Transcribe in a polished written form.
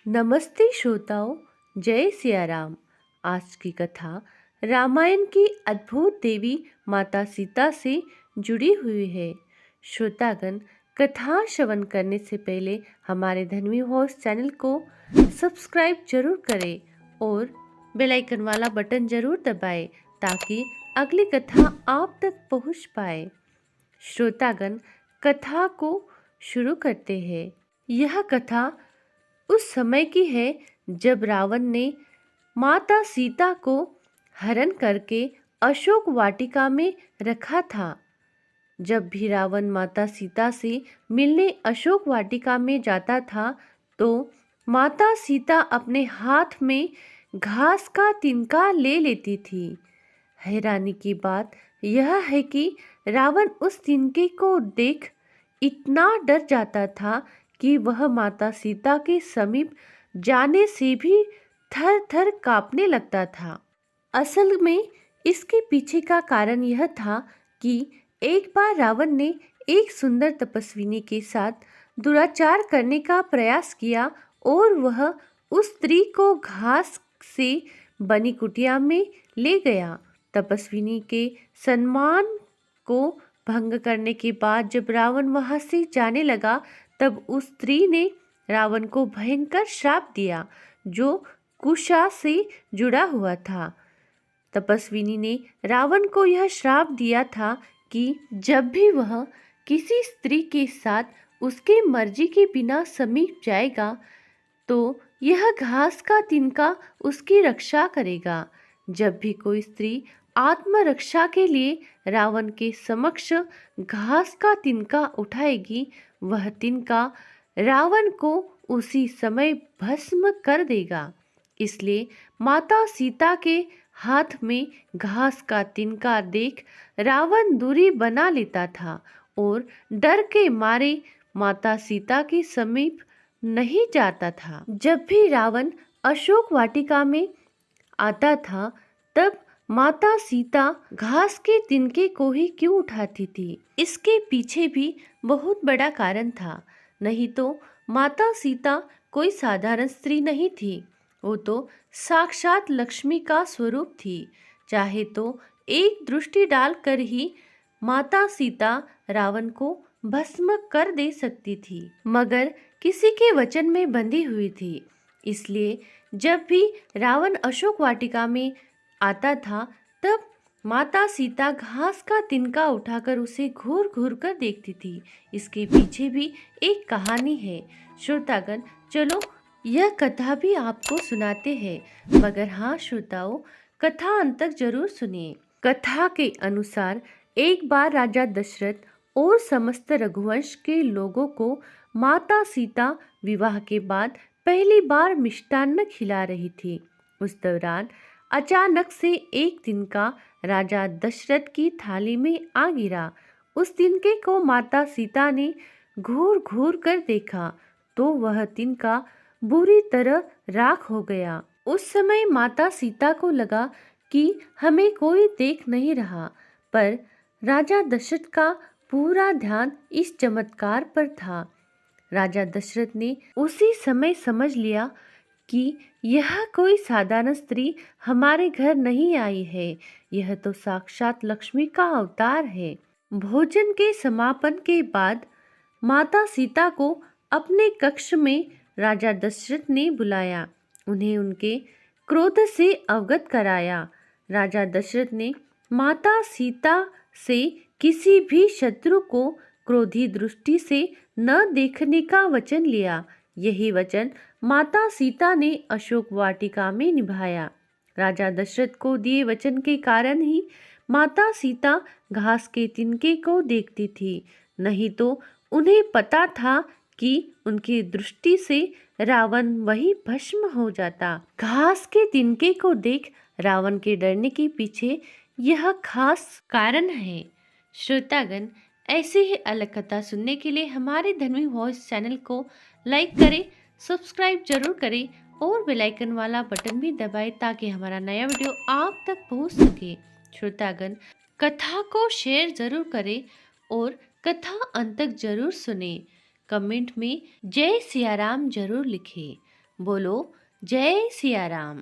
नमस्ते श्रोताओं, जय सिया राम। आज की कथा रामायण की अद्भुत देवी माता सीता से जुड़ी हुई है। श्रोतागण, कथा श्रवण करने से पहले हमारे धन्वी हॉर्स चैनल को सब्सक्राइब जरूर करें और बेल आइकन वाला बटन जरूर दबाएं ताकि अगली कथा आप तक पहुंच पाए। श्रोतागण, कथा को शुरू करते हैं। यह कथा उस समय की है जब रावण ने माता सीता को हरण करके अशोक वाटिका में रखा था। जब भी रावण माता सीता से मिलने अशोक वाटिका में जाता था तो माता सीता अपने हाथ में घास का तिनका ले लेती थी। हैरानी की बात यह है कि रावण उस तिनके को देख इतना डर जाता था कि वह माता सीता के समीप जाने से भी थर थर कांपने लगता था। असल में इसके पीछे का कारण यह था कि एक बार रावण ने एक सुंदर तपस्विनी के साथ दुराचार करने का प्रयास किया और वह उस स्त्री को घास से बनी कुटिया में ले गया। तपस्विनी के सम्मान को भंग करने के बाद जब रावण वहां से जाने लगा तब उस स्त्री ने रावण को भयंकर श्राप दिया जो कुशा से जुड़ा हुआ था। तपस्विनी ने रावण को यह श्राप दिया था कि जब भी वह किसी स्त्री के साथ उसके मर्जी के बिना समीप जाएगा तो यह घास का तिनका उसकी रक्षा करेगा। जब भी कोई स्त्री आत्मरक्षा के लिए रावण के समक्ष घास का तिनका उठाएगी, वह तिनका रावण को उसी समय भस्म कर देगा। इसलिए माता सीता के हाथ में घास का तिनका देख रावण दूरी बना लेता था और डर के मारे माता सीता के समीप नहीं जाता था। जब भी रावण अशोक वाटिका में आता था तब माता सीता घास के तिनके को ही क्यों उठाती थी? इसके पीछे भी बहुत बड़ा कारण था। नहीं तो माता सीता कोई साधारण स्त्री नहीं थी, वो तो साक्षात लक्ष्मी का स्वरूप थी। चाहे तो एक दृष्टि डालकर ही माता सीता रावण को भस्म कर दे सकती थी, मगर किसी के वचन में बंधी हुई थी। इसलिए जब भी रावण अशोक वाटिका में आता था तब माता सीता घास का तिनका उठाकर उसे घूर घूर कर देखती थी। इसके पीछे भी एक कहानी है। श्रोतागण, चलो यह कथा भी आपको सुनाते हैं, मगर हाँ श्रोताओं, कथा अंत तक जरूर सुनिए। कथा के अनुसार एक बार राजा दशरथ और समस्त रघुवंश के लोगों को माता सीता विवाह के बाद पहली बार मिष्टान्न खिला रही थी। उस दौरान अचानक से एक तिनका राजा दशरथ की थाली में आ गिरा। उस तिनके को माता सीता ने घूर घूर कर देखा तो वह तिनका बुरी तरह राख हो गया। उस समय माता सीता को लगा कि हमें कोई देख नहीं रहा, पर राजा दशरथ का पूरा ध्यान इस चमत्कार पर था। राजा दशरथ ने उसी समय समझ लिया कि यह कोई साधारण स्त्री हमारे घर नहीं आई है, यह तो साक्षात लक्ष्मी का अवतार है। भोजन के समापन के बाद माता सीता को अपने कक्ष में राजा दशरथ ने बुलाया, उन्हें उनके क्रोध से अवगत कराया। राजा दशरथ ने माता सीता से किसी भी शत्रु को क्रोधी दृष्टि से न देखने का वचन लिया। यही वचन माता सीता ने अशोक वाटिका में निभाया। राजा दशरथ को दिए वचन के कारण ही माता सीता घास के तिनके को देखती थी, नहीं तो उन्हें पता था कि उनकी दृष्टि से रावण वही भस्म हो जाता। घास के तिनके को देख रावण के डरने के पीछे यह खास कारण है। श्रोतागण, ऐसे ही अलग कथा सुनने के लिए हमारे धन्वी वॉइस चैनल को लाइक करें, सब्सक्राइब जरूर करें और बेल आइकन वाला बटन भी दबाएं ताकि हमारा नया वीडियो आप तक पहुंच सके। श्रोतागण, कथा को शेयर जरूर करें और कथा अंत तक जरूर सुने। कमेंट में जय सिया राम जरूर लिखें। बोलो जय सिया राम।